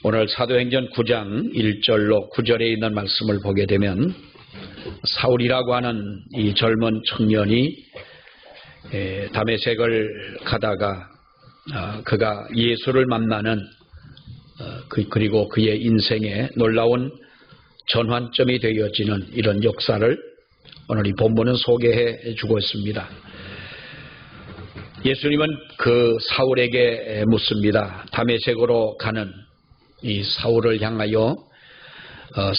오늘 사도행전 9장 1절로 9절에 있는 말씀을 보게 되면 사울이라고 하는 이 젊은 청년이 다메섹을 가다가 그가 예수를 만나는 그리고 그의 인생에 놀라운 전환점이 되어지는 이런 역사를 오늘 이 본문은 소개해 주고 있습니다. 예수님은 그 사울에게 묻습니다. 다메섹으로 가는 이 사울을 향하여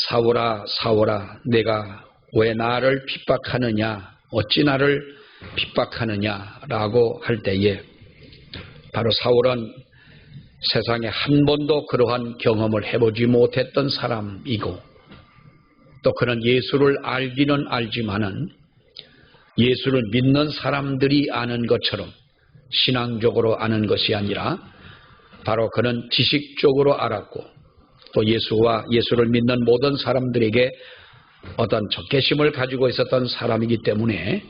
사울아 사울아 내가 왜 나를 핍박하느냐 어찌 나를 핍박하느냐라고 할 때에 바로 사울은 세상에 한 번도 그러한 경험을 해보지 못했던 사람이고 또 그는 예수를 알기는 알지만은 예수를 믿는 사람들이 아는 것처럼 신앙적으로 아는 것이 아니라 바로 그는 지식적으로 알았고 또 예수와 예수를 믿는 모든 사람들에게 어떤 적개심을 가지고 있었던 사람이기 때문에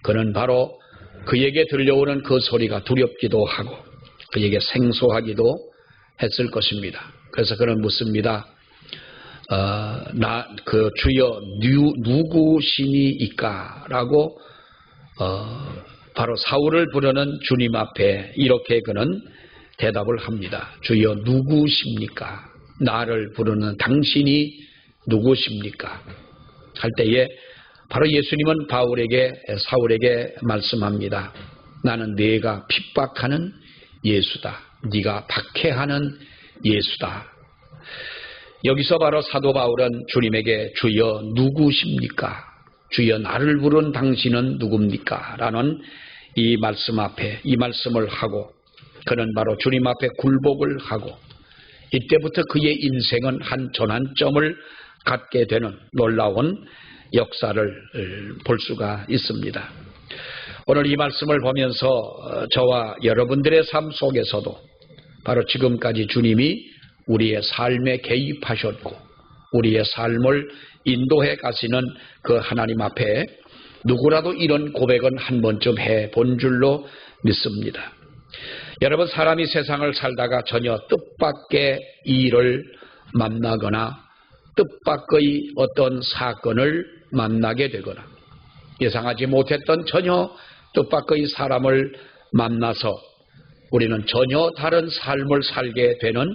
그는 바로 그에게 들려오는 그 소리가 두렵기도 하고 그에게 생소하기도 했을 것입니다. 그래서 그는 묻습니다. 주여 누구시니이까? 라고 바로 사울을 부르는 주님 앞에 이렇게 그는 대답을 합니다. 주여 누구십니까? 나를 부르는 당신이 누구십니까? 할 때에 바로 예수님은 사울에게 말씀합니다. 나는 네가 핍박하는 예수다. 네가 박해하는 예수다. 여기서 바로 사도 바울은 주님에게 주여 누구십니까? 주여 나를 부른 당신은 누굽니까? 라는 이 말씀 앞에 이 말씀을 하고 그는 바로 주님 앞에 굴복을 하고 이때부터 그의 인생은 한 전환점을 갖게 되는 놀라운 역사를 볼 수가 있습니다. 오늘 이 말씀을 보면서 저와 여러분들의 삶 속에서도 바로 지금까지 주님이 우리의 삶에 개입하셨고 우리의 삶을 인도해 가시는 그 하나님 앞에 누구라도 이런 고백은 한 번쯤 해본 줄로 믿습니다. 여러분 사람이 세상을 살다가 전혀 뜻밖의 일을 만나거나 뜻밖의 어떤 사건을 만나게 되거나 예상하지 못했던 전혀 뜻밖의 사람을 만나서 우리는 전혀 다른 삶을 살게 되는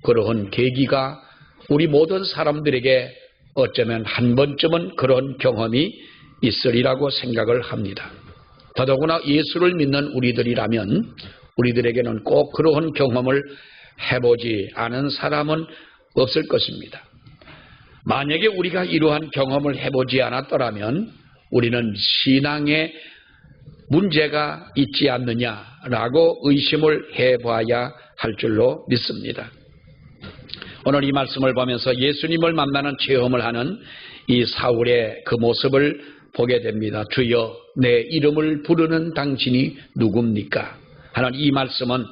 그러한 계기가 우리 모든 사람들에게 어쩌면 한 번쯤은 그런 경험이 있으리라고 생각을 합니다. 더더구나 예수를 믿는 우리들이라면 우리들에게는 꼭 그러한 경험을 해보지 않은 사람은 없을 것입니다. 만약에 우리가 이러한 경험을 해보지 않았더라면 우리는 신앙에 문제가 있지 않느냐라고 의심을 해봐야 할 줄로 믿습니다. 오늘 이 말씀을 보면서 예수님을 만나는 체험을 하는 이 사울의 그 모습을 보게 됩니다. 주여 내 이름을 부르는 당신이 누굽니까? 하는 이 말씀은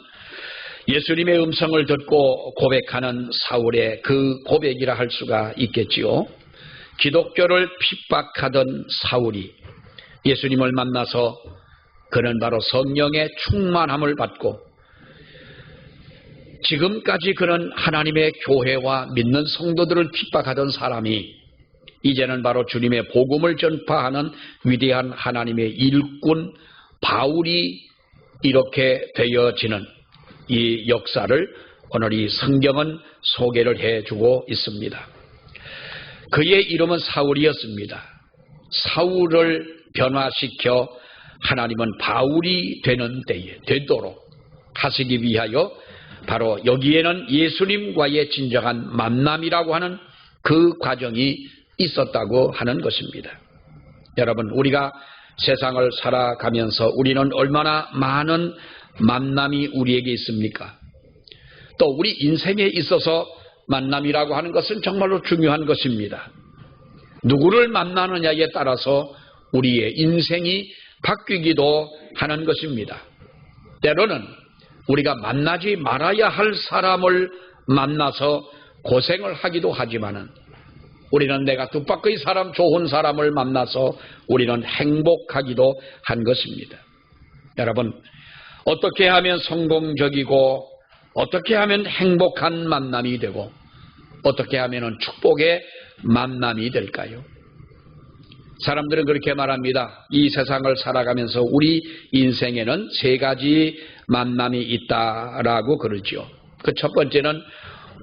예수님의 음성을 듣고 고백하는 사울의 그 고백이라 할 수가 있겠지요. 기독교를 핍박하던 사울이 예수님을 만나서 그는 바로 성령의 충만함을 받고 지금까지 그는 하나님의 교회와 믿는 성도들을 핍박하던 사람이 이제는 바로 주님의 복음을 전파하는 위대한 하나님의 일꾼 바울이 이렇게 되어지는 이 역사를 오늘 이 성경은 소개를 해주고 있습니다. 그의 이름은 사울이었습니다. 사울을 변화시켜 하나님은 바울이 되도록 하시기 위하여 바로 여기에는 예수님과의 진정한 만남이라고 하는 그 과정이 있었다고 하는 것입니다. 여러분 우리가 세상을 살아가면서 우리는 얼마나 많은 만남이 우리에게 있습니까? 또 우리 인생에 있어서 만남이라고 하는 것은 정말로 중요한 것입니다. 누구를 만나느냐에 따라서 우리의 인생이 바뀌기도 하는 것입니다. 때로는 우리가 만나지 말아야 할 사람을 만나서 고생을 하기도 하지만은 우리는 내가 뜻밖의 사람, 좋은 사람을 만나서 우리는 행복하기도 한 것입니다. 여러분, 어떻게 하면 성공적이고 어떻게 하면 행복한 만남이 되고 어떻게 하면 축복의 만남이 될까요? 사람들은 그렇게 말합니다. 이 세상을 살아가면서 우리 인생에는 세 가지 만남이 있다라고 그러죠. 그 첫 번째는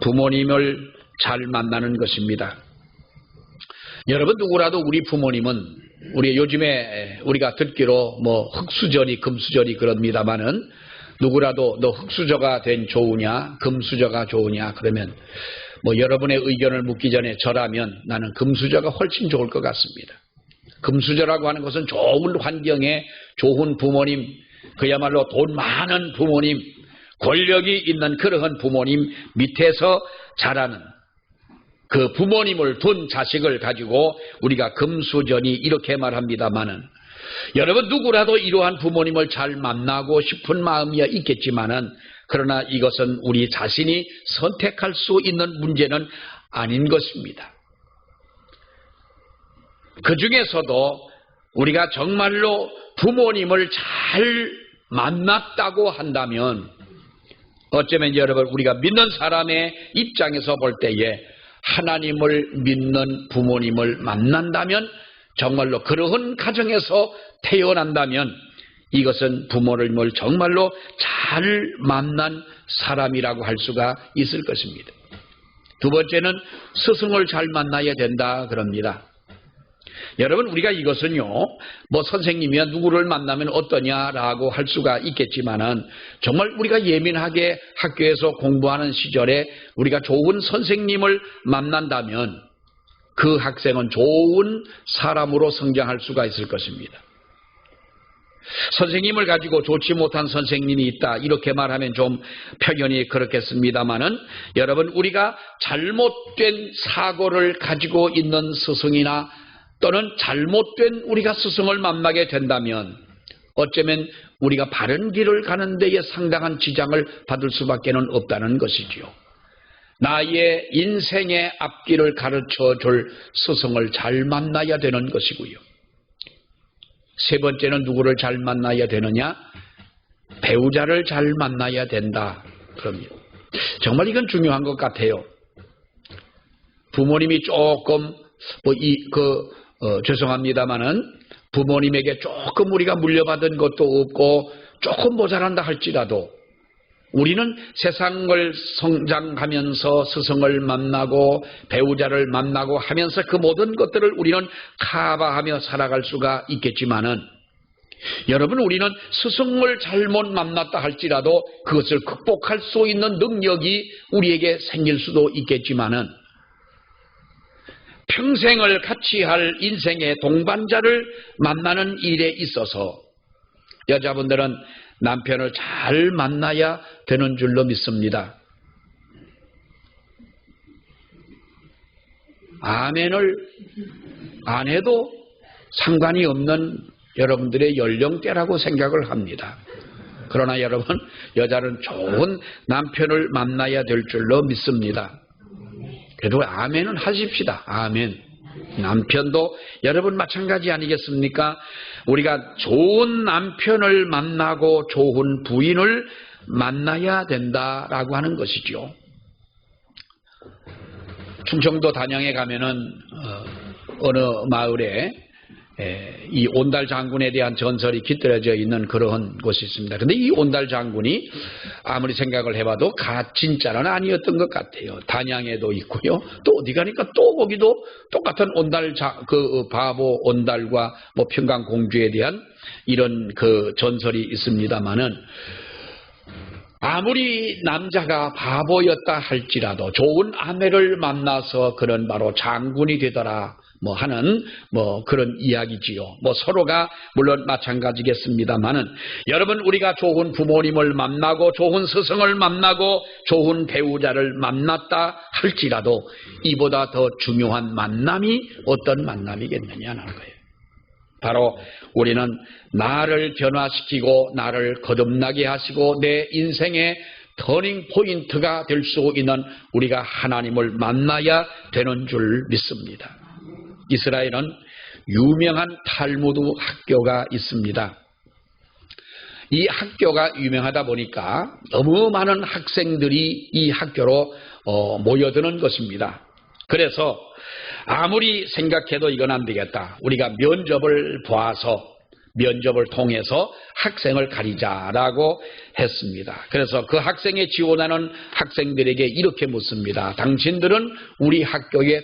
부모님을 잘 만나는 것입니다. 여러분 누구라도 우리 부모님은 우리 요즘에 우리가 듣기로 뭐 흙수저리 금수저리 그럽니다마는 누구라도 너 흙수저가 된 좋으냐 금수저가 좋으냐 그러면 뭐 여러분의 의견을 묻기 전에 저라면 나는 금수저가 훨씬 좋을 것 같습니다. 금수저라고 하는 것은 좋은 환경에 좋은 부모님, 그야말로 돈 많은 부모님, 권력이 있는 그러한 부모님 밑에서 자라는 그 부모님을 둔 자식을 가지고 우리가 금수저니 이렇게 말합니다마는 여러분 누구라도 이러한 부모님을 잘 만나고 싶은 마음이 있겠지만은 그러나 이것은 우리 자신이 선택할 수 있는 문제는 아닌 것입니다. 그 중에서도 우리가 정말로 부모님을 잘 만났다고 한다면 어쩌면 여러분 우리가 믿는 사람의 입장에서 볼 때에 하나님을 믿는 부모님을 만난다면 정말로 그러한 가정에서 태어난다면 이것은 부모님을 정말로 잘 만난 사람이라고 할 수가 있을 것입니다. 두 번째는 스승을 잘 만나야 된다 그럽니다. 여러분 우리가 이것은요 뭐 선생님이야 누구를 만나면 어떠냐라고 할 수가 있겠지만은 정말 우리가 예민하게 학교에서 공부하는 시절에 우리가 좋은 선생님을 만난다면 그 학생은 좋은 사람으로 성장할 수가 있을 것입니다. 선생님을 가지고 좋지 못한 선생님이 있다 이렇게 말하면 좀 표현이 그렇겠습니다마는 여러분 우리가 잘못된 사고를 가지고 있는 스승이나 또는 잘못된 우리가 스승을 만나게 된다면 어쩌면 우리가 바른 길을 가는 데에 상당한 지장을 받을 수밖에 없다는 것이지요. 나의 인생의 앞길을 가르쳐 줄 스승을 잘 만나야 되는 것이고요. 세 번째는 누구를 잘 만나야 되느냐? 배우자를 잘 만나야 된다. 그럽니다. 정말 이건 중요한 것 같아요. 부모님이 조금 죄송합니다마는 부모님에게 조금 우리가 물려받은 것도 없고 조금 모자란다 할지라도 우리는 세상을 성장하면서 스승을 만나고 배우자를 만나고 하면서 그 모든 것들을 우리는 커버하며 살아갈 수가 있겠지만은 여러분 우리는 스승을 잘못 만났다 할지라도 그것을 극복할 수 있는 능력이 우리에게 생길 수도 있겠지만은 평생을 같이 할 인생의 동반자를 만나는 일에 있어서 여자분들은 남편을 잘 만나야 되는 줄로 믿습니다. 아멘을 안 해도 상관이 없는 여러분들의 연령대라고 생각을 합니다. 그러나 여러분 여자는 좋은 남편을 만나야 될 줄로 믿습니다. 그래도 아멘은 하십시다. 아멘. 남편도 여러분 마찬가지 아니겠습니까? 우리가 좋은 남편을 만나고 좋은 부인을 만나야 된다라고 하는 것이죠. 충청도 단양에 가면은 어느 마을에 이 온달 장군에 대한 전설이 깃들여져 있는 그러한 곳이 있습니다. 근데 이 온달 장군이 아무리 생각을 해봐도 가진짜는 아니었던 것 같아요. 단양에도 있고요. 또 어디 가니까 또 거기도 똑같은 온달 그 바보 온달과 뭐 평강공주에 대한 이런 그 전설이 있습니다만은 아무리 남자가 바보였다 할지라도 좋은 아내를 만나서 그런 바로 장군이 되더라. 뭐 하는 뭐 그런 이야기지요. 뭐 서로가 물론 마찬가지겠습니다만은 여러분 우리가 좋은 부모님을 만나고 좋은 스승을 만나고 좋은 배우자를 만났다 할지라도 이보다 더 중요한 만남이 어떤 만남이겠느냐는 거예요. 바로 우리는 나를 변화시키고 나를 거듭나게 하시고 내 인생의 터닝 포인트가 될 수 있는 우리가 하나님을 만나야 되는 줄 믿습니다. 이스라엘은 유명한 탈무드 학교가 있습니다. 이 학교가 유명하다 보니까 너무 많은 학생들이 이 학교로 모여드는 것입니다. 그래서 아무리 생각해도 이건 안 되겠다. 우리가 면접을 봐서 면접을 통해서 학생을 가리자라고 했습니다. 그래서 그 학생에 지원하는 학생들에게 이렇게 묻습니다. 당신들은 우리 학교에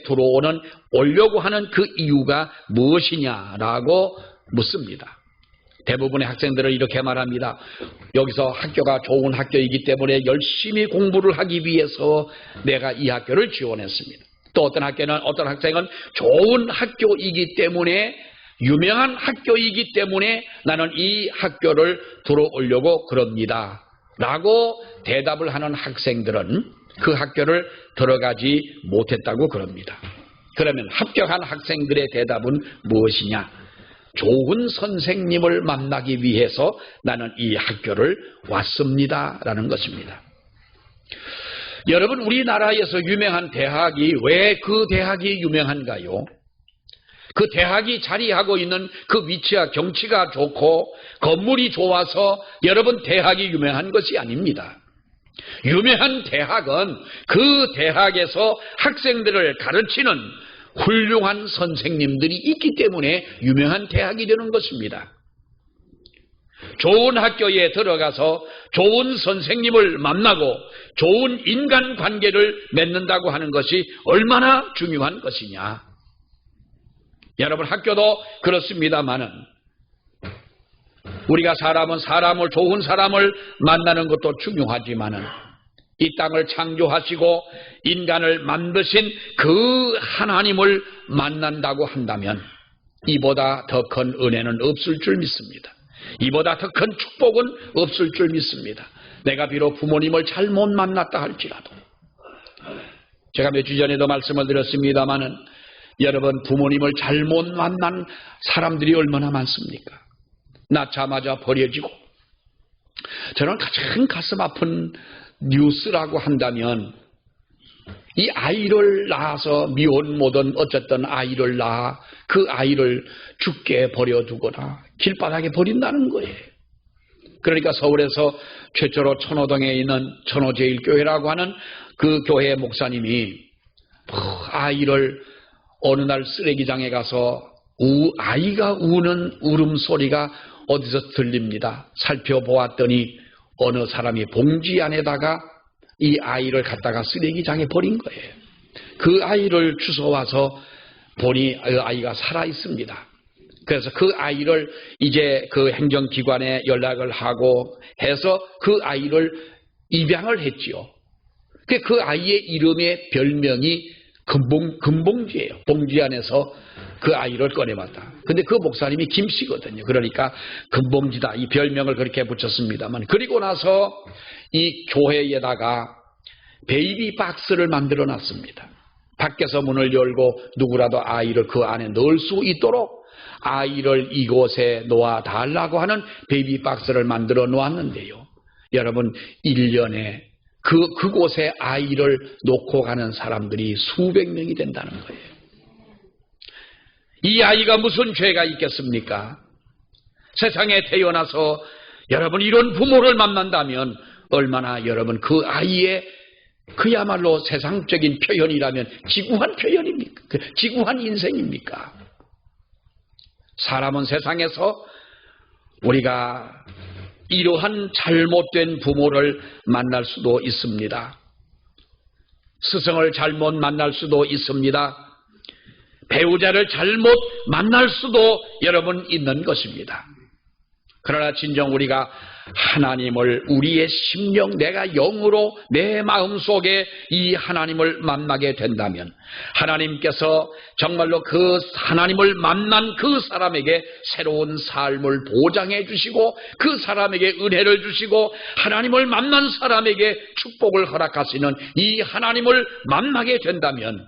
오려고 하는 그 이유가 무엇이냐라고 묻습니다. 대부분의 학생들은 이렇게 말합니다. 여기서 학교가 좋은 학교이기 때문에 열심히 공부를 하기 위해서 내가 이 학교를 지원했습니다. 또 어떤 학생은 좋은 학교이기 때문에 유명한 학교이기 때문에 나는 이 학교를 들어오려고 그럽니다. 라고 대답을 하는 학생들은 그 학교를 들어가지 못했다고 그럽니다. 그러면 합격한 학생들의 대답은 무엇이냐? 좋은 선생님을 만나기 위해서 나는 이 학교를 왔습니다. 라는 것입니다. 여러분, 우리나라에서 유명한 대학이 왜 그 대학이 유명한가요? 그 대학이 자리하고 있는 그 위치와 경치가 좋고 건물이 좋아서 여러분 대학이 유명한 것이 아닙니다. 유명한 대학은 그 대학에서 학생들을 가르치는 훌륭한 선생님들이 있기 때문에 유명한 대학이 되는 것입니다. 좋은 학교에 들어가서 좋은 선생님을 만나고 좋은 인간관계를 맺는다고 하는 것이 얼마나 중요한 것이냐. 여러분, 학교도 그렇습니다마는 우리가 좋은 사람을 만나는 것도 중요하지만은 이 땅을 창조하시고 인간을 만드신 그 하나님을 만난다고 한다면 이보다 더 큰 은혜는 없을 줄 믿습니다. 이보다 더 큰 축복은 없을 줄 믿습니다. 내가 비록 부모님을 잘못 만났다 할지라도, 제가 몇 주 전에도 말씀을 드렸습니다마는 여러분, 부모님을 잘못 만난 사람들이 얼마나 많습니까? 낳자마자 버려지고. 저는 가장 가슴 아픈 뉴스라고 한다면 이 아이를 낳아서 미혼모든 어쨌든 아이를 낳아 그 아이를 죽게 버려두거나 길바닥에 버린다는 거예요. 그러니까 서울에서 최초로 천호동에 있는 천호제일교회라고 하는 그 교회 목사님이 아이를 어느 날 쓰레기장에 가서 아이가 우는 울음소리가 어디서 들립니다. 살펴보았더니 어느 사람이 봉지 안에다가 이 아이를 갖다가 쓰레기장에 버린 거예요. 그 아이를 주워와서 보니 그 아이가 살아 있습니다. 그래서 그 아이를 이제 그 행정기관에 연락을 하고 해서 그 아이를 입양을 했지요. 그 아이의 이름의 별명이 금봉지예요. 봉지 안에서 그 아이를 꺼내왔다. 근데 그 목사님이 김씨거든요. 그러니까 금봉지다, 이 별명을 그렇게 붙였습니다만, 그리고 나서 이 교회에다가 베이비 박스를 만들어 놨습니다. 밖에서 문을 열고 누구라도 아이를 그 안에 넣을 수 있도록 아이를 이곳에 놓아달라고 하는 베이비 박스를 만들어 놓았는데요. 여러분, 1년에 그곳에 아이를 놓고 가는 사람들이 수백 명이 된다는 거예요. 이 아이가 무슨 죄가 있겠습니까? 세상에 태어나서 여러분 이런 부모를 만난다면 얼마나 여러분 그 아이의 그야말로 세상적인 표현이라면 지구한 표현입니까? 지구한 인생입니까? 사람은 세상에서 우리가 이러한 잘못된 부모를 만날 수도 있습니다. 스승을 잘못 만날 수도 있습니다. 배우자를 잘못 만날 수도 여러분 있는 것입니다. 그러나 진정 우리가 하나님을 우리의 심령, 내가 영으로 내 마음속에 이 하나님을 만나게 된다면 하나님께서 정말로 그 하나님을 만난 그 사람에게 새로운 삶을 보장해 주시고 그 사람에게 은혜를 주시고 하나님을 만난 사람에게 축복을 허락하시는 이 하나님을 만나게 된다면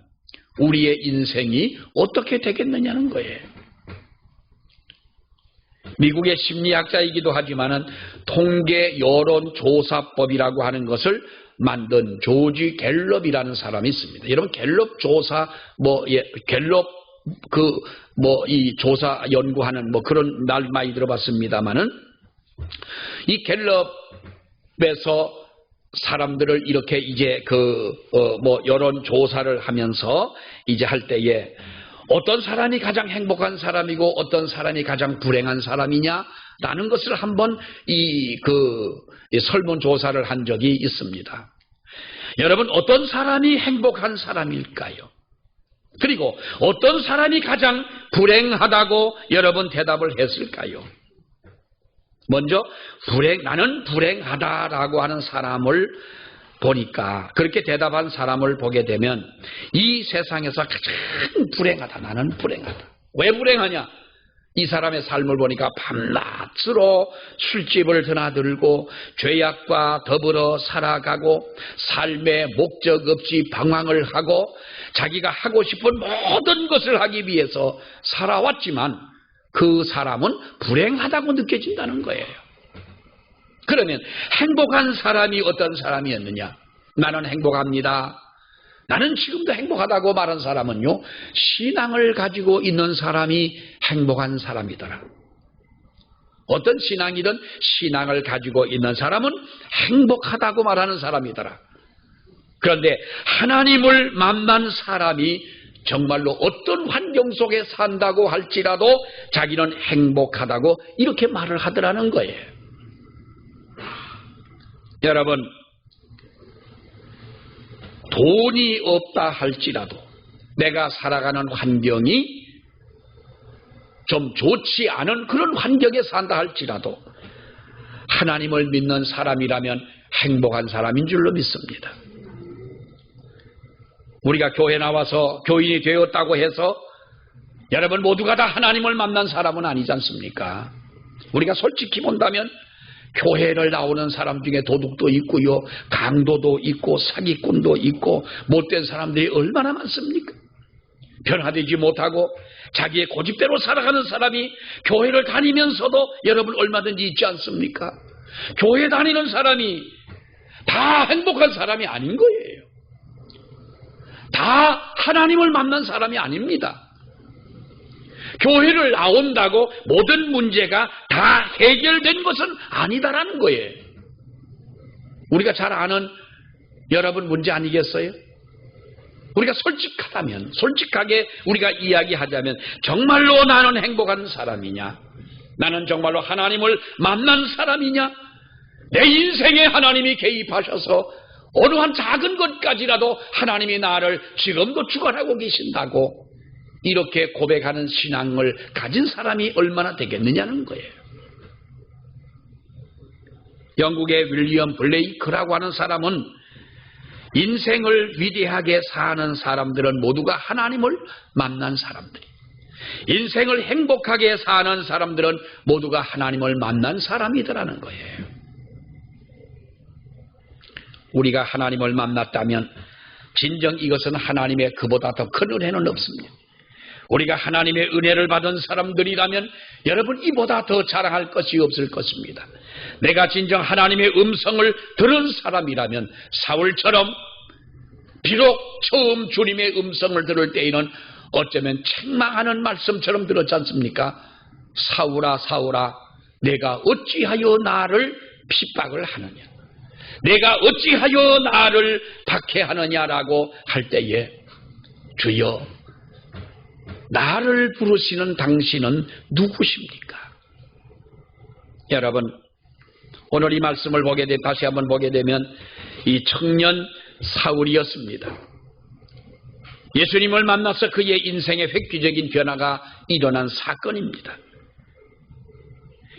우리의 인생이 어떻게 되겠느냐는 거예요. 미국의 심리학자이기도 하지만은 통계 여론조사법이라고 하는 것을 만든 조지 갤럽이라는 사람이 있습니다. 여러분 갤럽 조사 갤럽 이 조사 연구하는 그런 날 많이 들어봤습니다만은 이 갤럽에서 사람들을 이렇게 이제 여론 조사를 하면서 이제 할 때에 어떤 사람이 가장 행복한 사람이고 어떤 사람이 가장 불행한 사람이냐라는 것을 한번 이 설문조사를 한 적이 있습니다. 여러분, 어떤 사람이 행복한 사람일까요? 그리고 어떤 사람이 가장 불행하다고 여러분 대답을 했을까요? 먼저 나는 불행하다라고 하는 사람을 보니까, 그렇게 대답한 사람을 보게 되면 이 세상에서 가장 불행하다, 나는 불행하다. 왜 불행하냐? 이 사람의 삶을 보니까 밤낮으로 술집을 드나들고 죄악과 더불어 살아가고 삶에 목적 없이 방황을 하고 자기가 하고 싶은 모든 것을 하기 위해서 살아왔지만 그 사람은 불행하다고 느껴진다는 거예요. 그러면 행복한 사람이 어떤 사람이었느냐? 나는 행복합니다. 나는 지금도 행복하다고 말한 사람은요, 신앙을 가지고 있는 사람이 행복한 사람이더라. 어떤 신앙이든 신앙을 가지고 있는 사람은 행복하다고 말하는 사람이더라. 그런데 하나님을 만난 사람이 정말로 어떤 환경 속에 산다고 할지라도 자기는 행복하다고 이렇게 말을 하더라는 거예요. 여러분, 돈이 없다 할지라도 내가 살아가는 환경이 좀 좋지 않은 그런 환경에 산다 할지라도 하나님을 믿는 사람이라면 행복한 사람인 줄로 믿습니다. 우리가 교회 나와서 교인이 되었다고 해서 여러분 모두가 다 하나님을 만난 사람은 아니지 않습니까? 우리가 솔직히 본다면 교회를 나오는 사람 중에 도둑도 있고요, 강도도 있고 사기꾼도 있고 못된 사람들이 얼마나 많습니까? 변화되지 못하고 자기의 고집대로 살아가는 사람이 교회를 다니면서도 여러분 얼마든지 있지 않습니까? 교회 다니는 사람이 다 행복한 사람이 아닌 거예요. 다 하나님을 만난 사람이 아닙니다. 교회를 나온다고 모든 문제가 다 해결된 것은 아니다라는 거예요. 우리가 잘 아는 여러분 문제 아니겠어요? 우리가 솔직하게 우리가 이야기하자면 정말로 나는 행복한 사람이냐? 나는 정말로 하나님을 만난 사람이냐? 내 인생에 하나님이 개입하셔서 어느 한 작은 것까지라도 하나님이 나를 지금도 주관하고 계신다고 이렇게 고백하는 신앙을 가진 사람이 얼마나 되겠느냐는 거예요. 영국의 윌리엄 블레이크라고 하는 사람은 인생을 위대하게 사는 사람들은 모두가 하나님을 만난 사람들, 인생을 행복하게 사는 사람들은 모두가 하나님을 만난 사람이더라는 거예요. 우리가 하나님을 만났다면 진정 이것은 하나님의 그보다 더 큰 은혜는 없습니다. 우리가 하나님의 은혜를 받은 사람들이라면 여러분 이보다 더 자랑할 것이 없을 것입니다. 내가 진정 하나님의 음성을 들은 사람이라면 사울처럼 비록 처음 주님의 음성을 들을 때에는 어쩌면 책망하는 말씀처럼 들었지 않습니까? 사울아 사울아 내가 어찌하여 나를 핍박을 하느냐, 내가 어찌하여 나를 박해하느냐라고 할 때에 주여 나를 부르시는 당신은 누구십니까? 여러분 오늘 이 말씀을 다시 한번 보게 되면 이 청년 사울이었습니다. 예수님을 만나서 그의 인생의 획기적인 변화가 일어난 사건입니다.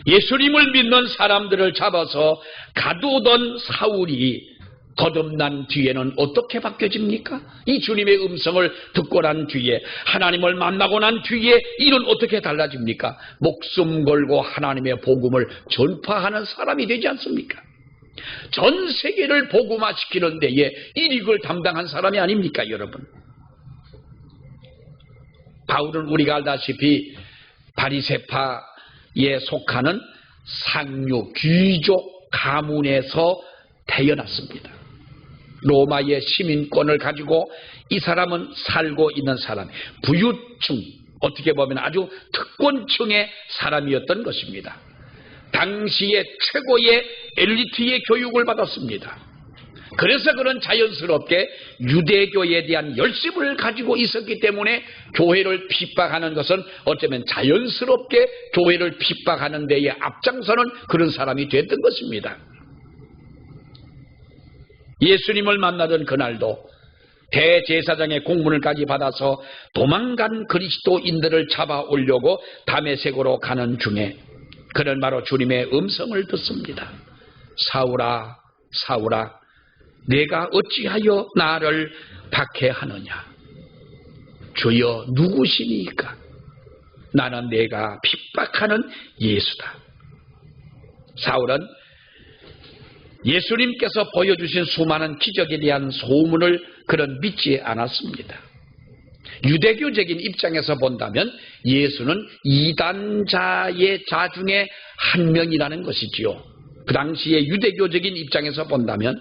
예수님을 믿는 사람들을 잡아서 가두던 사울이 거듭난 뒤에는 어떻게 바뀌어집니까? 이 주님의 음성을 듣고 난 뒤에, 하나님을 만나고 난 뒤에 이는 어떻게 달라집니까? 목숨 걸고 하나님의 복음을 전파하는 사람이 되지 않습니까? 전 세계를 복음화시키는 데에 일익을 담당한 사람이 아닙니까, 여러분? 바울은 우리가 알다시피 바리새파에 속하는 상류 귀족 가문에서 태어났습니다. 로마의 시민권을 가지고 이 사람은 살고 있는 사람, 부유층, 어떻게 보면 아주 특권층의 사람이었던 것입니다. 당시의 최고의 엘리트의 교육을 받았습니다. 그래서 그런 자연스럽게 유대교에 대한 열심을 가지고 있었기 때문에 교회를 핍박하는 것은 어쩌면 자연스럽게 교회를 핍박하는 데에 앞장서는 그런 사람이 됐던 것입니다. 예수님을 만나던 그날도 대제사장의 공문을까지 받아서 도망간 그리스도인들을 잡아 오려고 다메섹으로 가는 중에 그는 바로 주님의 음성을 듣습니다. 사울아, 사울아, 내가 어찌하여 나를 박해하느냐? 주여 누구시니까? 나는 내가 핍박하는 예수다. 사울은 예수님께서 보여주신 수많은 기적에 대한 소문을 그는 믿지 않았습니다. 유대교적인 입장에서 본다면 예수는 이단자의 자 중에 한 명이라는 것이지요. 그 당시에 유대교적인 입장에서 본다면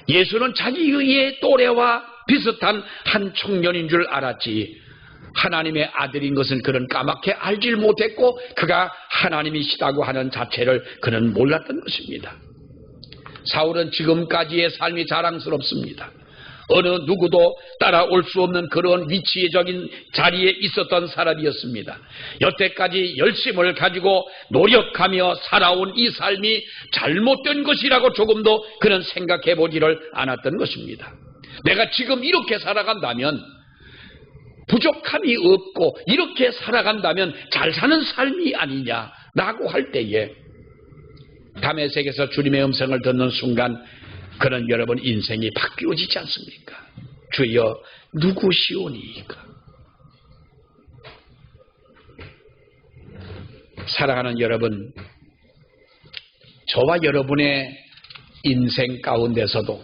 예수는 자기의 또래와 비슷한 한 청년인 줄 알았지 하나님의 아들인 것은 그는 까맣게 알질 못했고 그가 하나님이시다고 하는 자체를 그는 몰랐던 것입니다. 사울은 지금까지의 삶이 자랑스럽습니다. 어느 누구도 따라올 수 없는 그런 위치적인 자리에 있었던 사람이었습니다. 여태까지 열심을 가지고 노력하며 살아온 이 삶이 잘못된 것이라고 조금도 그는 생각해 보지를 않았던 것입니다. 내가 지금 이렇게 살아간다면 부족함이 없고 이렇게 살아간다면 잘 사는 삶이 아니냐라고 할 때에 다메섹에서 주님의 음성을 듣는 순간 그는 여러분 인생이 바뀌어지지 않습니까? 주여 누구시오니까? 사랑하는 여러분, 저와 여러분의 인생 가운데서도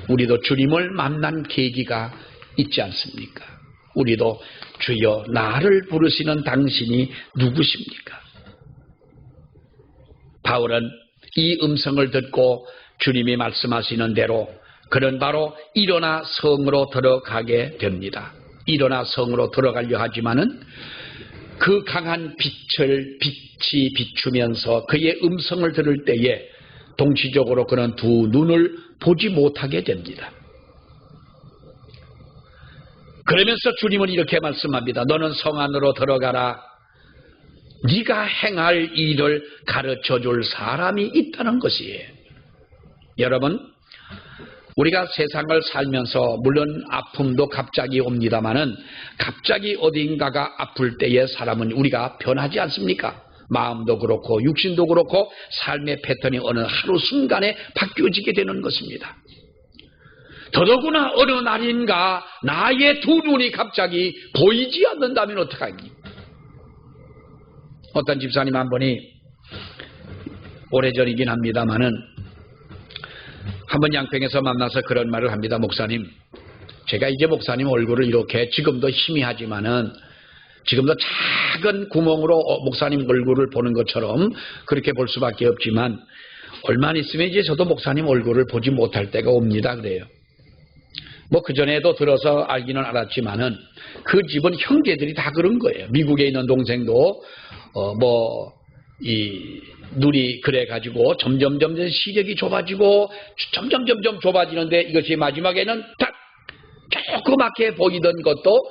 우리도 주님을 만난 계기가 있지 않습니까? 우리도 주여 나를 부르시는 당신이 누구십니까? 바울은 이 음성을 듣고 주님이 말씀하시는 대로 그는 바로 일어나 성으로 들어가게 됩니다. 일어나 성으로 들어가려 하지만은 그 강한 빛이 비추면서 그의 음성을 들을 때에 동시적으로 그는 두 눈을 보지 못하게 됩니다. 그러면서 주님은 이렇게 말씀합니다. 너는 성 안으로 들어가라. 네가 행할 일을 가르쳐줄 사람이 있다는 것이에요. 여러분, 우리가 세상을 살면서 물론 아픔도 갑자기 옵니다마는 갑자기 어딘가가 아플 때에 사람은 우리가 변하지 않습니까? 마음도 그렇고 육신도 그렇고 삶의 패턴이 어느 하루 순간에 바뀌어지게 되는 것입니다. 더더구나 어느 날인가 나의 두 눈이 갑자기 보이지 않는다면 어떡하니? 어떤 집사님 한 분이 오래전이긴 합니다마는 한번 양평에서 만나서 그런 말을 합니다. 목사님, 제가 이제 목사님 얼굴을 이렇게 지금도 희미하지만은 지금도 작은 구멍으로 목사님 얼굴을 보는 것처럼 그렇게 볼 수밖에 없지만 얼마 있으면 이제 저도 목사님 얼굴을 보지 못할 때가 옵니다. 그래요. 뭐 그전에도 들어서 알기는 알았지만은 그 집은 형제들이 다 그런 거예요. 미국에 있는 동생도 눈이 그래가지고 점점 시력이 좁아지고 점점 좁아지는데 이것이 마지막에는 딱 조그맣게 보이던 것도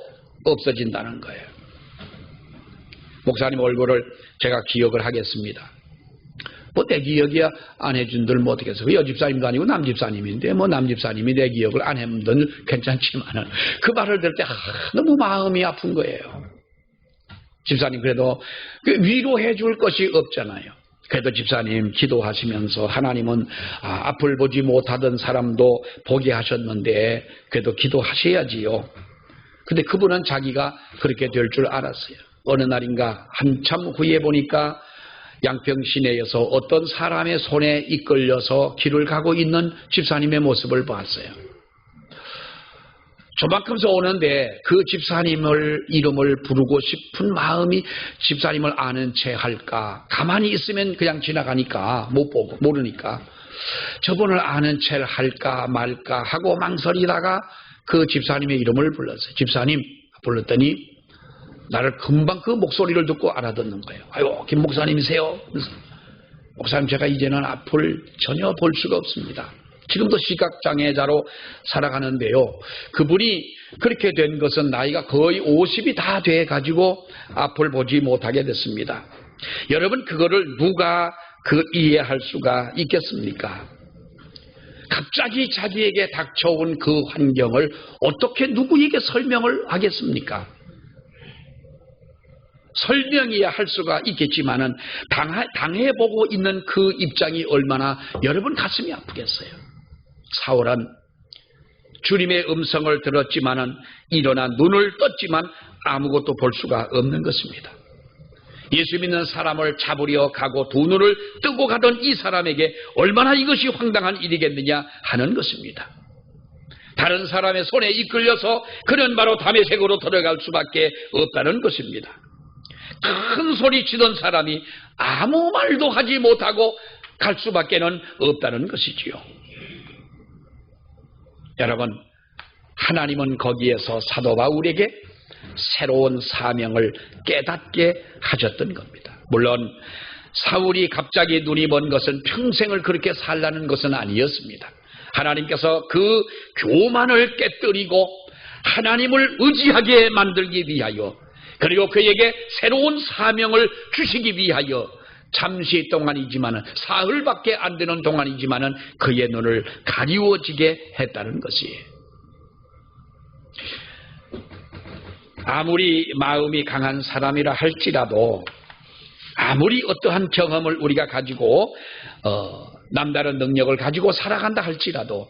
없어진다는 거예요. 목사님 얼굴을 제가 기억을 하겠습니다. 뭐 내 기억이야 안 해준들 뭐 어떻겠어요. 여집사님도 아니고 남집사님인데 뭐 남집사님이 내 기억을 안 해준들 괜찮지만은 그 말을 들을 때 너무 마음이 아픈 거예요. 집사님 그래도 위로해 줄 것이 없잖아요. 그래도 집사님 기도하시면서 하나님은 앞을 보지 못하던 사람도 보게 하셨는데 그래도 기도하셔야지요. 근데 그분은 자기가 그렇게 될 줄 알았어요. 어느 날인가 한참 후에 보니까 양평 시내에서 어떤 사람의 손에 이끌려서 길을 가고 있는 집사님의 모습을 봤어요. 저만큼서 오는데 그 집사님을 이름을 부르고 싶은 마음이 집사님을 아는 채 할까? 가만히 있으면 그냥 지나가니까 못 보고 모르니까 저분을 아는 채 할까 말까 하고 망설이다가 그 집사님의 이름을 불렀어요. 집사님 불렀더니 나를 금방 그 목소리를 듣고 알아듣는 거예요. 아이고 김 목사님이세요? 목사님, 제가 이제는 앞을 전혀 볼 수가 없습니다. 지금도 시각장애자로 살아가는데요. 그분이 그렇게 된 것은 나이가 거의 50이 다 돼가지고 앞을 보지 못하게 됐습니다. 여러분, 그거를 누가 이해할 수가 있겠습니까? 갑자기 자기에게 닥쳐온 그 환경을 어떻게 누구에게 설명을 하겠습니까? 설명이야 할 수가 있겠지만은 당해보고 있는 그 입장이 얼마나 여러분 가슴이 아프겠어요. 사울은 주님의 음성을 들었지만은 일어나 눈을 떴지만 아무것도 볼 수가 없는 것입니다. 예수 믿는 사람을 잡으려 가고 두 눈을 뜨고 가던 이 사람에게 얼마나 이것이 황당한 일이겠느냐 하는 것입니다. 다른 사람의 손에 이끌려서 그는 바로 다메섹으로 들어갈 수밖에 없다는 것입니다. 큰 소리 치던 사람이 아무 말도 하지 못하고 갈 수밖에는 없다는 것이지요. 여러분, 하나님은 거기에서 사도 바울에게 새로운 사명을 깨닫게 하셨던 겁니다. 물론 사울이 갑자기 눈이 먼 것은 평생을 그렇게 살라는 것은 아니었습니다. 하나님께서 그 교만을 깨뜨리고 하나님을 의지하게 만들기 위하여, 그리고 그에게 새로운 사명을 주시기 위하여 잠시 동안이지만은, 사흘밖에 안 되는 동안이지만은 그의 눈을 가리워지게 했다는 것이에요. 아무리 마음이 강한 사람이라 할지라도, 아무리 어떠한 경험을 우리가 가지고 남다른 능력을 가지고 살아간다 할지라도,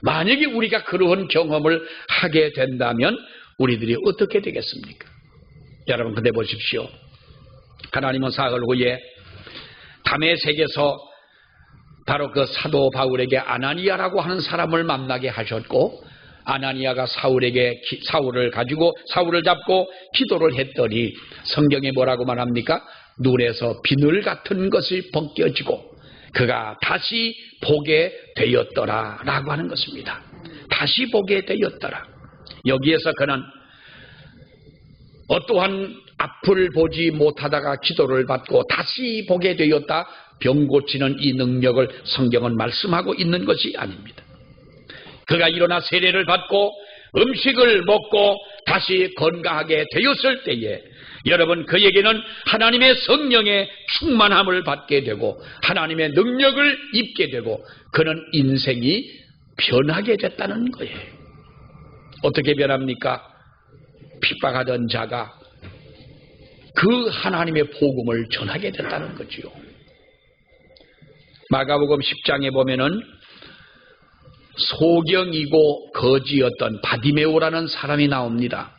만약에 우리가 그러한 경험을 하게 된다면 우리들이 어떻게 되겠습니까? 여러분, 근데 보십시오. 하나님은 사흘 후에 다메섹에서 바로 그 사도 바울에게 아나니아라고 하는 사람을 만나게 하셨고, 아나니아가 사울을 잡고 기도를 했더니 성경에 뭐라고 말합니까? 눈에서 비늘 같은 것이 벗겨지고 그가 다시 보게 되었더라 라고 하는 것입니다. 다시 보게 되었더라. 여기에서 그는 어떠한 앞을 보지 못하다가 기도를 받고 다시 보게 되었다, 병 고치는 이 능력을 성경은 말씀하고 있는 것이 아닙니다. 그가 일어나 세례를 받고 음식을 먹고 다시 건강하게 되었을 때에 여러분, 그에게는 하나님의 성령의 충만함을 받게 되고 하나님의 능력을 입게 되고 그는 인생이 변하게 됐다는 거예요. 어떻게 변합니까? 핍박하던 자가 그 하나님의 복음을 전하게 됐다는 거지요. 마가복음 10장에 보면은 소경이고 거지였던 바디메오라는 사람이 나옵니다.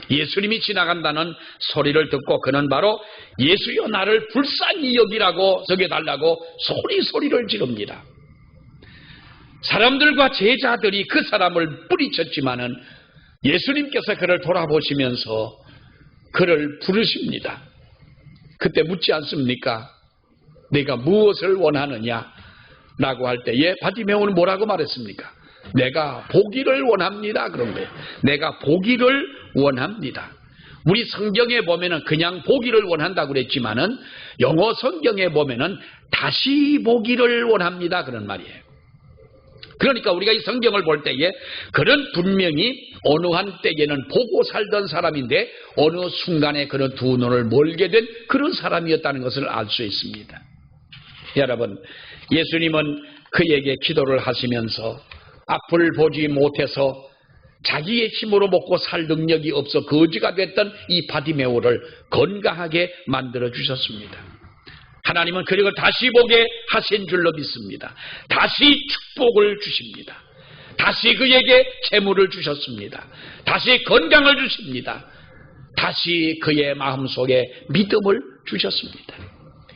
예수님이 지나간다는 소리를 듣고 그는 바로 예수여 나를 불쌍히 여기라고 적여달라고 소리를 지릅니다. 사람들과 제자들이 그 사람을 뿌리쳤지만은 예수님께서 그를 돌아보시면서 그를 부르십니다. 그때 묻지 않습니까? 내가 무엇을 원하느냐? 라고 할 때에 바디메오는 뭐라고 말했습니까? 내가 보기를 원합니다. 그런 거예요. 내가 보기를 원합니다. 우리 성경에 보면은 그냥 보기를 원한다고 그랬지만은 영어 성경에 보면은 다시 보기를 원합니다. 그런 말이에요. 그러니까 우리가 이 성경을 볼 때에 그는 분명히 어느 한때에는 보고 살던 사람인데 어느 순간에 그는 두 눈을 멀게 된 그런 사람이었다는 것을 알 수 있습니다. 여러분, 예수님은 그에게 기도를 하시면서 앞을 보지 못해서 자기의 힘으로 먹고 살 능력이 없어 거지가 됐던 이 바디메오를 건강하게 만들어 주셨습니다. 하나님은 그를 다시 보게 하신 줄로 믿습니다. 다시 축복을 주십니다. 다시 그에게 재물을 주셨습니다. 다시 건강을 주십니다. 다시 그의 마음속에 믿음을 주셨습니다.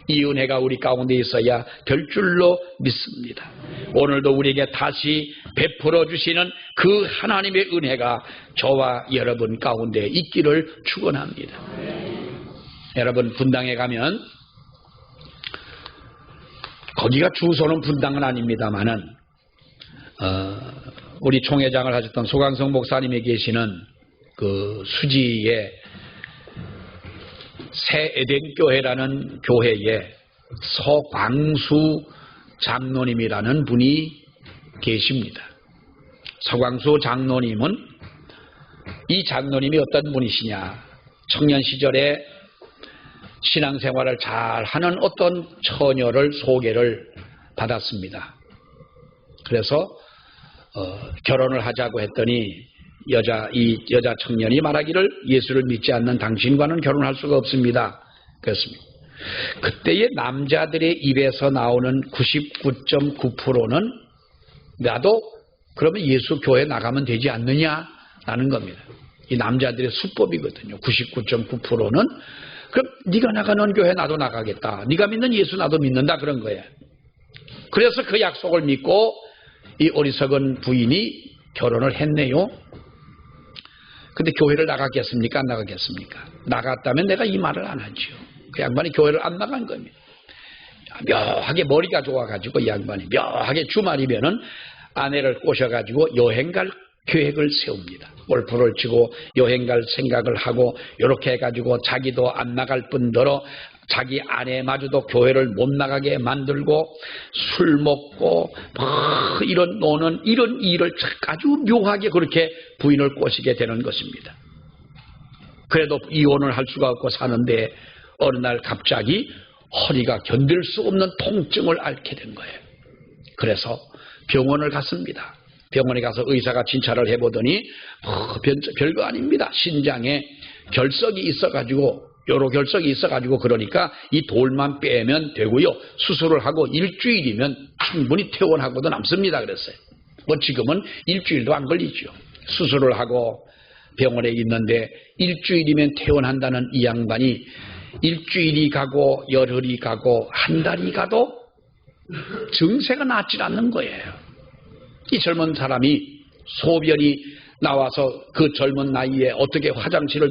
이 은혜가 우리 가운데 있어야 될 줄로 믿습니다. 오늘도 우리에게 다시 베풀어 주시는 그 하나님의 은혜가 저와 여러분 가운데 있기를 축원합니다. 여러분, 분당에 가면 거기가 주소는 분당은 아닙니다만은 우리 총회장을 하셨던 소강성 목사님이 계시는 그 수지에 새 에덴 교회라는 교회에 서광수 장로님이라는 분이 계십니다. 서광수 장로님은 이 장로님이 어떤 분이시냐? 청년 시절에 신앙생활을 잘하는 어떤 처녀를 소개를 받았습니다. 그래서 결혼을 하자고 했더니 이 여자 청년이 말하기를 예수를 믿지 않는 당신과는 결혼할 수가 없습니다. 그렇습니다. 그때의 남자들의 입에서 나오는 99.9%는 나도 그러면 예수 교회 나가면 되지 않느냐라는 겁니다. 이 남자들의 수법이거든요. 99.9%는 그럼 네가 나가는 교회 나도 나가겠다. 네가 믿는 예수 나도 믿는다 그런 거예요. 그래서 그 약속을 믿고 이 어리석은 부인이 결혼을 했네요. 근데 교회를 나가겠습니까? 안 나가겠습니까? 나갔다면 내가 이 말을 안 하죠. 그 양반이 교회를 안 나간 겁니다. 묘하게 머리가 좋아가지고 이 양반이 묘하게 주말이면은 아내를 꼬셔가지고 여행 갈 계획을 세웁니다. 골프를 치고 여행 갈 생각을 하고 이렇게 해가지고 자기도 안 나갈 뿐더러 자기 아내마저도 교회를 못 나가게 만들고 술 먹고 이런 노는 이런 일을 아주 묘하게 그렇게 부인을 꼬시게 되는 것입니다. 그래도 이혼을 할 수가 없고 사는데 어느 날 갑자기 허리가 견딜 수 없는 통증을 앓게 된 거예요. 그래서 병원을 갔습니다. 병원에 가서 의사가 진찰을 해보더니 별거 아닙니다. 신장에 결석이 있어가지고 여러 결석이 있어가지고 그러니까 이 돌만 빼면 되고요. 수술을 하고 일주일이면 충분히 퇴원하고도 남습니다. 그랬어요. 뭐 지금은 일주일도 안 걸리죠. 수술을 하고 병원에 있는데 일주일이면 퇴원한다는 이 양반이 일주일이 가고 열흘이 가고 한 달이 가도 증세가 낫질 않는 거예요. 이 젊은 사람이 소변이 나와서 그 젊은 나이에 어떻게 화장실을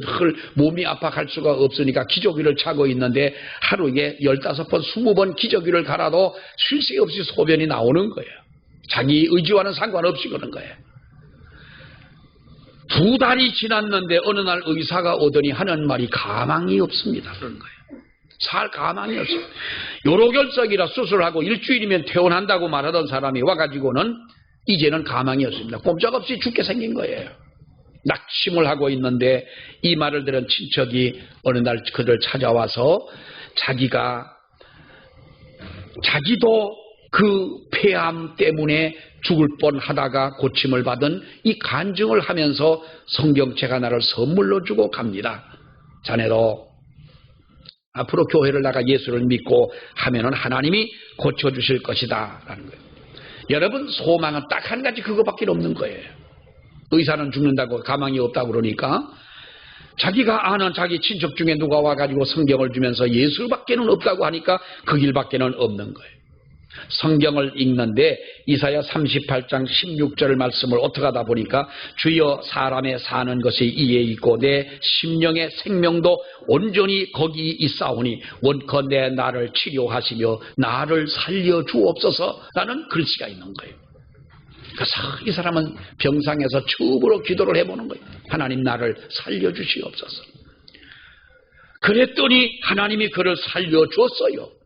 몸이 아파할 수가 없으니까 기저귀를 차고 있는데 하루에 15번, 20번 기저귀를 갈아도 쉴 새 없이 소변이 나오는 거예요. 자기 의지와는 상관없이 그런 거예요. 2달이 지났는데 어느 날 의사가 오더니 하는 말이 가망이 없습니다. 그런 거예요. 살 가망이 없어요. 요로결석이라 수술하고 일주일이면 퇴원한다고 말하던 사람이 와가지고는 이제는 가망이 없습니다. 꼼짝없이 죽게 생긴 거예요. 낙심을 하고 있는데 이 말을 들은 친척이 어느 날 그를 찾아와서 자기도 그 폐암 때문에 죽을 뻔하다가 고침을 받은 이 간증을 하면서 성경책 하나를 선물로 주고 갑니다. 자네도 앞으로 교회를 나가 예수를 믿고 하면은 하나님이 고쳐주실 것이다 라는 거예요. 여러분 소망은 딱 한 가지 그거밖에 없는 거예요. 의사는 죽는다고 가망이 없다고 그러니까 자기가 아는 자기 친척 중에 누가 와가지고 성경을 주면서 예수밖에는 없다고 하니까 그 길밖에는 없는 거예요. 성경을 읽는데 이사야 38장 16절 말씀을 어떻게 하다 보니까 주여 사람의 사는 것이 이에 있고 내 심령의 생명도 온전히 거기 있사오니 원컨대 나를 치료하시며 나를 살려주옵소서라는 글씨가 있는 거예요. 그래서 이 사람은 병상에서 처음으로 기도를 해보는 거예요. 하나님 나를 살려주시옵소서. 그랬더니 하나님이 그를 살려줬어요.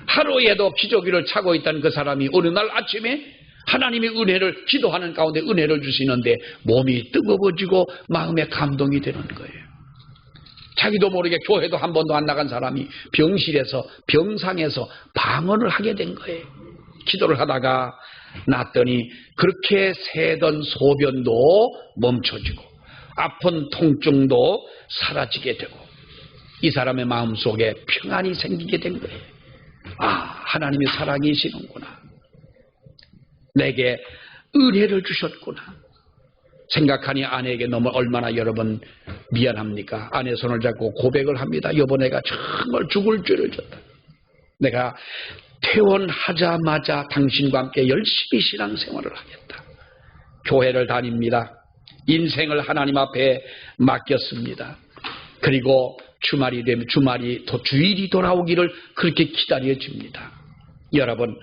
하루에도 기저귀를 차고 있다는 그 사람이 어느 날 아침에 하나님의 은혜를 기도하는 가운데 은혜를 주시는데 몸이 뜨거워지고 마음에 감동이 되는 거예요. 자기도 모르게 교회도 한 번도 안 나간 사람이 병실에서 병상에서 방언을 하게 된 거예요. 기도를 하다가 났더니 그렇게 새던 소변도 멈춰지고 아픈 통증도 사라지게 되고 이 사람의 마음속에 평안이 생기게 된 거예요. 아, 하나님이 사랑이시는구나. 내게 은혜를 주셨구나. 생각하니 아내에게 너무 얼마나 여러분 미안합니까? 아내 손을 잡고 고백을 합니다. 여보 내가 정말 죽을 죄를 졌다. 내가 퇴원하자마자 당신과 함께 열심히 신앙생활을 하겠다. 교회를 다닙니다. 인생을 하나님 앞에 맡겼습니다. 그리고 주말이 되면 주일이 돌아오기를 그렇게 기다려줍니다. 여러분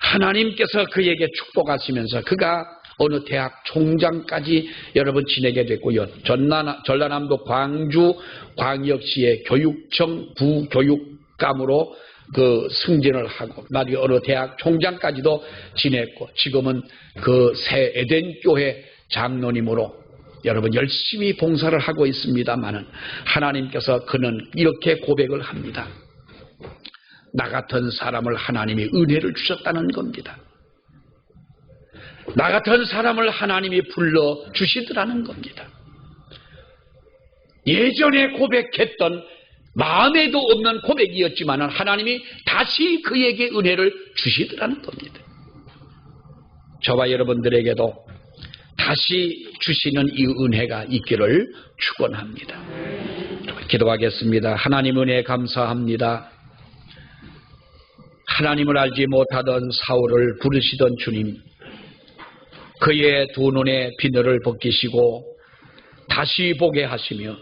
하나님께서 그에게 축복하시면서 그가 어느 대학 총장까지 여러분 지내게 됐고요. 전라남도 광주 광역시의 교육청 부교육감 특감으로 그 승진을 하고 나중에 어느 대학 총장까지도 지냈고 지금은 그 새 에덴 교회 장로님으로 여러분 열심히 봉사를 하고 있습니다만은 하나님께서 그는 이렇게 고백을 합니다. 나 같은 사람을 하나님이 은혜를 주셨다는 겁니다. 나 같은 사람을 하나님이 불러 주시더라는 겁니다. 예전에 고백했던 마음에도 없는 고백이었지만 하나님이 다시 그에게 은혜를 주시더라는 겁니다. 저와 여러분들에게도 다시 주시는 이 은혜가 있기를 축원합니다. 기도하겠습니다. 하나님 은혜 감사합니다. 하나님을 알지 못하던 사울을 부르시던 주님, 그의 두 눈에 비늘을 벗기시고 다시 보게 하시며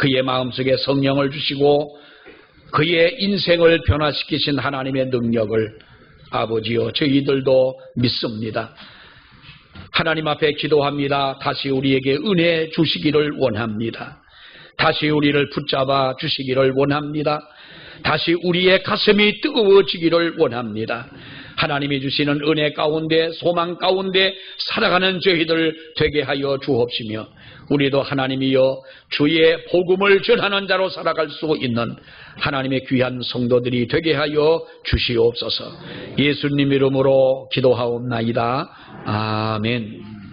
그의 마음속에 성령을 주시고 그의 인생을 변화시키신 하나님의 능력을 아버지여 저희들도 믿습니다. 하나님 앞에 기도합니다. 다시 우리에게 은혜 주시기를 원합니다. 다시 우리를 붙잡아 주시기를 원합니다. 다시 우리의 가슴이 뜨거워지기를 원합니다. 하나님이 주시는 은혜 가운데 소망 가운데 살아가는 저희들 되게 하여 주옵시며 우리도 하나님이여 주의 복음을 전하는 자로 살아갈 수 있는 하나님의 귀한 성도들이 되게 하여 주시옵소서. 예수님 이름으로 기도하옵나이다. 아멘.